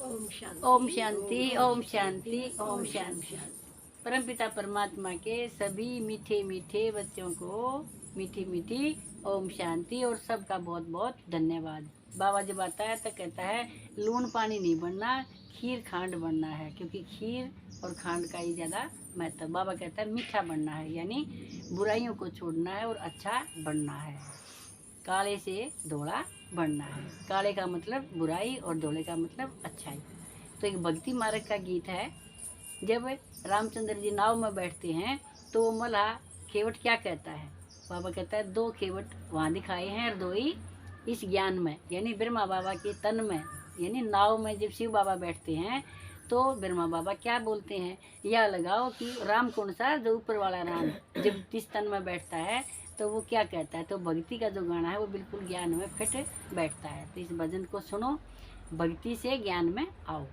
ओम शांति। ओम शांति, ओम शांति, ओम शांति। परमपिता परमात्मा के सभी मीठे मीठे बच्चों को मीठी मीठी ओम शांति और सबका बहुत बहुत धन्यवाद। बाबा जब आता है तो कहता है लून पानी नहीं बनना, खीर खांड बनना है, क्योंकि खीर और खांड का ही ज़्यादा महत्व। बाबा कहता है मीठा बनना है, यानी बुराइयों को छोड़ना है और अच्छा बनना है। काले से धोला बनना है। काले का मतलब बुराई और धोले का मतलब अच्छाई। तो एक भक्ति मार्ग का गीत है। जब रामचंद्र जी नाव में बैठते हैं तो मल्लाह केवट क्या कहता है? बाबा कहता है दो केवट वहाँ दिखाए हैं और दो ही इस ज्ञान में, यानी ब्रह्मा बाबा के तन में, यानी नाव में जब शिव बाबा बैठते हैं तो ब्रह्मा बाबा क्या बोलते हैं? यह लगाओ कि राम कौन सा, जो ऊपर वाला राम जब इस तन में बैठता है तो वो क्या कहता है? तो भक्ति का जो गाना है वो बिल्कुल ज्ञान में फिट बैठता है। तो इस भजन को सुनो, भक्ति से ज्ञान में आओ।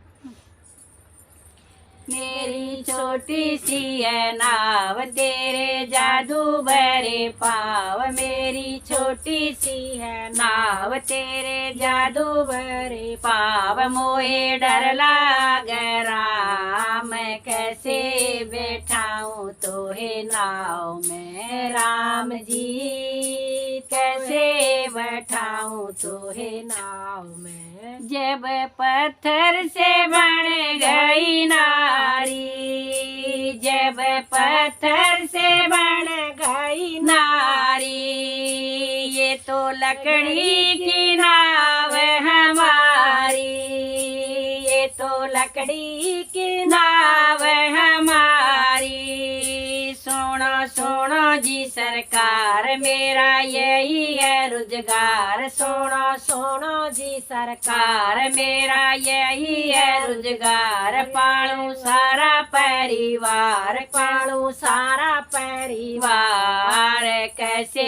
मेरी छोटी सी है नाव तेरे जादू भरे पाव, मेरी छोटी सी है नाव तेरे जादू भरे पाव। मोहे डर लागे राम, मैं कैसे बैठाऊं तो है नाव में राम जी, कैसे बैठाऊं तो है नाव में। जब पत्थर से बन गई नारी, जब पत्थर से बन गई नारी, ये तो लकड़ी की नाव हमारी, ये तो लकड़ी की नाव हमारी। सुनो सुनो जी सरकार, मेरा यही है रोजगार। सुनो सुनो जी सरकार, मेरा यही है रोजगार। पालू सारा परिवार, पालू सारा परिवार। कैसे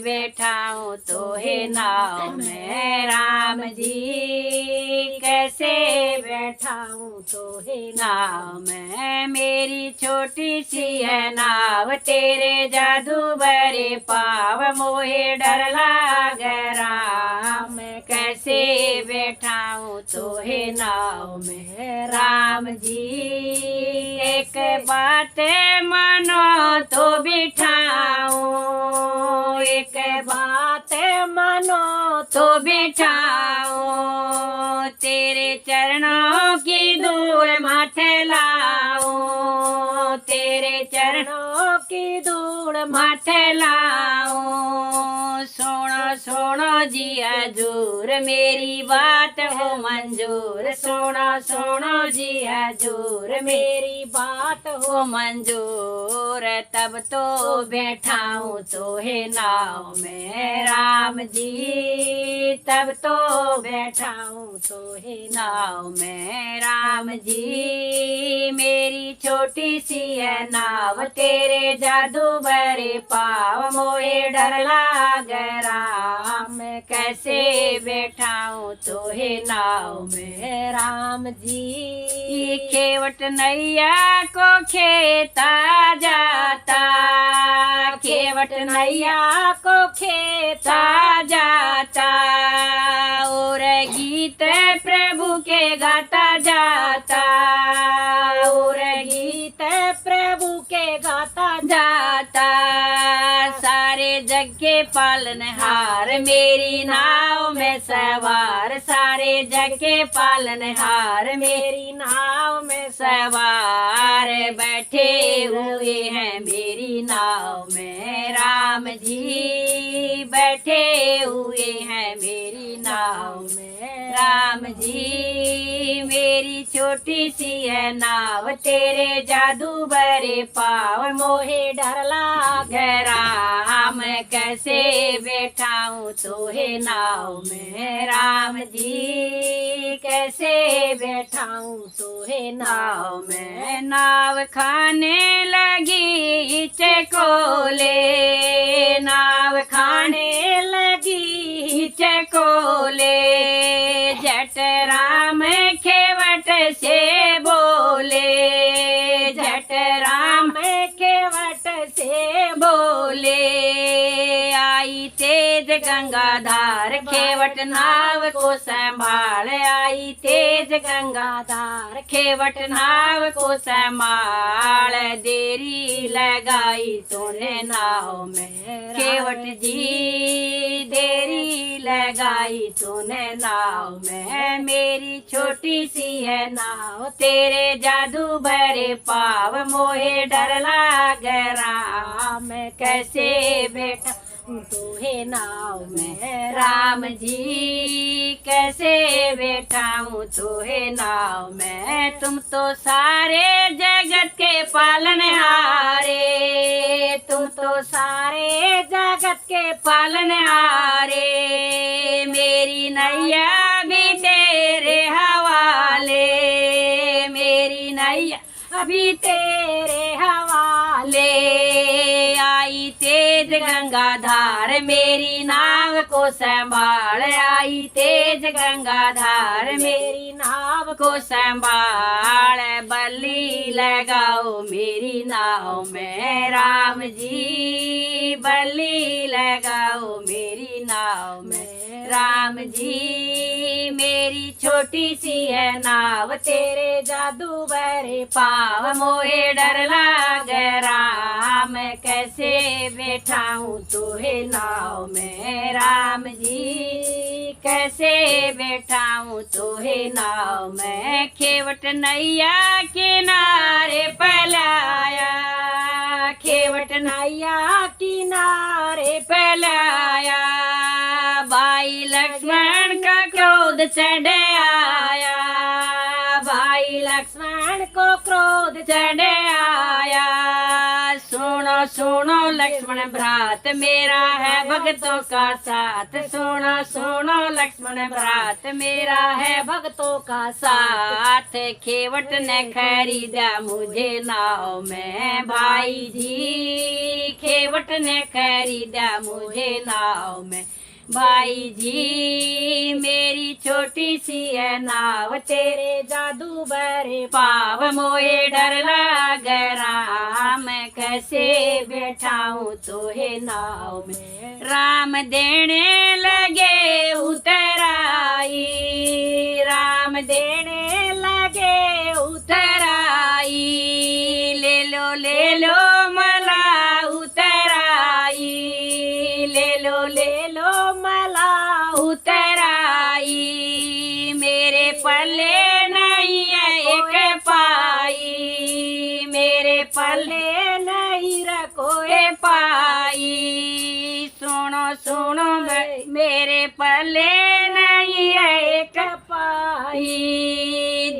बैठाऊं तो है नाव में राम जी, कैसे बैठाऊं तो है नाव में। मेरी छोटी सी है नाव तेरे जादू भरे पाव, मोहे डर लागे राम, कैसे बैठाऊं तो है नाव में राम जी। एक बात मानो तो बिठाऊं, एक बात मानो तो बिठाऊं, तेरे चरणों की धूल माथे लाऊं, तेरे चरणों की धूल माथे लाऊं। सुनो सुनो जी हजूर, मेरी बात हो मंजूर। सुनो सुनो जी हजूर, मेरी बात हो मंजूर। तब तो बैठाऊं तो है नाव में राम जी, तब तो बैठाऊं तो है नाव में राम जी। मेरी छोटी सी है नाव तेरे जादू भरे पाव, मोहे डर लागे राम, कैसे बैठाऊं तो है नाव में राम जी। केवट नैया को खेता जाता, केवट नैया को खेता जाता, और गीत प्रभु के गाता जाता, और गीत प्रभु के गाता जाता। सारे जग के पालनहार मेरी नाव में सवार, सारे जग के पालनहार मेरी नाव में सवार। बैठे हुए हैं मेरी नाव में राम जी, बैठे हुए हैं मेरी नाव में राम जी। मेरी छोटी सी है नाव तेरे जादू भरे पाव, मोहे डर लागे राम, कैसे बैठाऊं तो है नाव में राम जी, कैसे बैठाऊं तो है नाव में। नाव खाने लगी चकोले, नाव खाने लगी चकोले, जट राम खेवट से बोले, जट राम खेवट से बोले। आई तेज गंगाधार, खेवट नाव को संभाल आई तेज गंगाधार, खेवट नाव को संभाल, देरी लगाई तूने नाव में खेवट जी, देरी लगाई तूने नाव में, मेरी छोटी सी है नाव तेरे जादू भरे पाव, मोहे डर लाग राम, कैसे बेटा तो है नाव में, राम जी कैसे बैठा हूँ तो है नाव में, तुम तो सारे जगत के पालनहारे, तुम तो सारे जगत के पालनहारे, मेरी नैया भी तेरे हवाले, मेरी नैया अभी तेरे हवाले, आई तेज गंगाधार, मेरी नाव को संभाल, आई तेज गंगाधार, मेरी नाव को संभाल, बल्ली लगाओ मेरी नाव में, राम जी बल्ली लगाओ मेरी नाव में, राम जी मेरी छोटी सी है नाव तेरे जादू भरे पाव, मोहे डर लाग राम, कैसे बैठा हूँ तो है नाव में, राम जी कैसे बैठा हूँ तो है नाव में, खेवट नैया किनारे पलाया, खेवट नैया किनारे पलाया, भाई लक्ष्मण का क्रोध चढ़ आया, भाई लक्ष्मण को क्रोध चढ़ आया, सुनो सुनो लक्ष्मण भ्रात मेरा है भक्तों का साथ, सुनो सुनो लक्ष्मण भ्रात मेरा है भक्तों का साथ, खेवट ने खरीदा मुझे नाव में, भाई जी खेवट ने खरीदा मुझे नाव में, भाई जी मेरी छोटी सी है नाव तेरे जादू भरे पाव, मोहे डर लाग राम, कैसे बैठा हूँ तो है नाव में, राम देने लगे उतराई, राम देने लगे उतराई, ले लो मला उतराई, ले लो मला उतराई, मेरे पल्ले नहीं है एक पाई, मेरे पल्ले नहीं रखो ए पाई, सुनो सुनो मेरे पल्ले नहीं है एक पाई,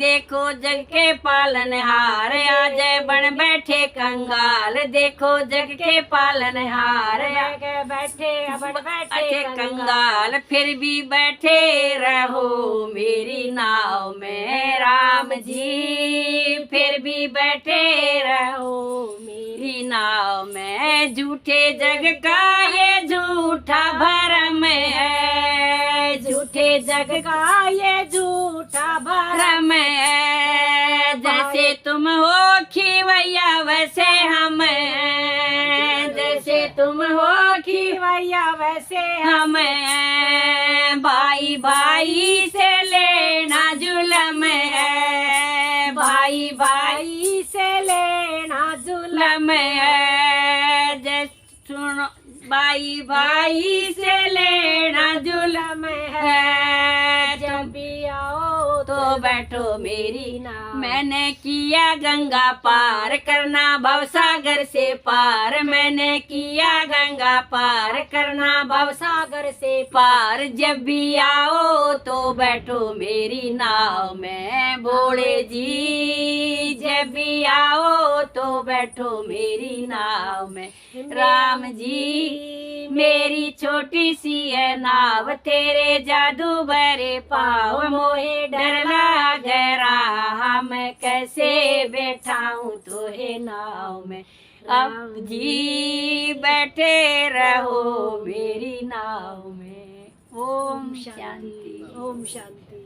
देखो जग के पालनहार आज बन बैठे कंगाल, देखो जग के पालनहार आगे बैठे बैठे कंगाल, फिर भी बैठे रहो मेरी नाव में, राम जी फिर भी बैठे रहो मेरी नाव में, झूठे जग का ये झूठा भरम है, झूठे जग का ये झूठा भरम है, जैसे तुम हो खिवैया वैसे हम हैं, जैसे तुम हो खिवैया वैसे हम हैं, भाई भाई से लेना जुलम है, भाई भाई से लेना जुलम है, जैसे सुनो भाई भाई से लेना जुलम है, जब भी आओ तो बैठो मेरी नाव, मैंने किया गंगा पार करना भवसागर से पार, मैंने किया गंगा पार करना भवसागर से पार, जब भी आओ तो बैठो मेरी नाव में, भोले जी जब भी आओ तो बैठो मेरी नाव में, राम जी मेरी छोटी सी है नाव तेरे जादू भरे पाव, मोहे डर लाग राम, कैसे बैठा हूँ तो है नाव में, अब जी बैठे रहो मेरी नाव में, ओम शांति, ओम शांति।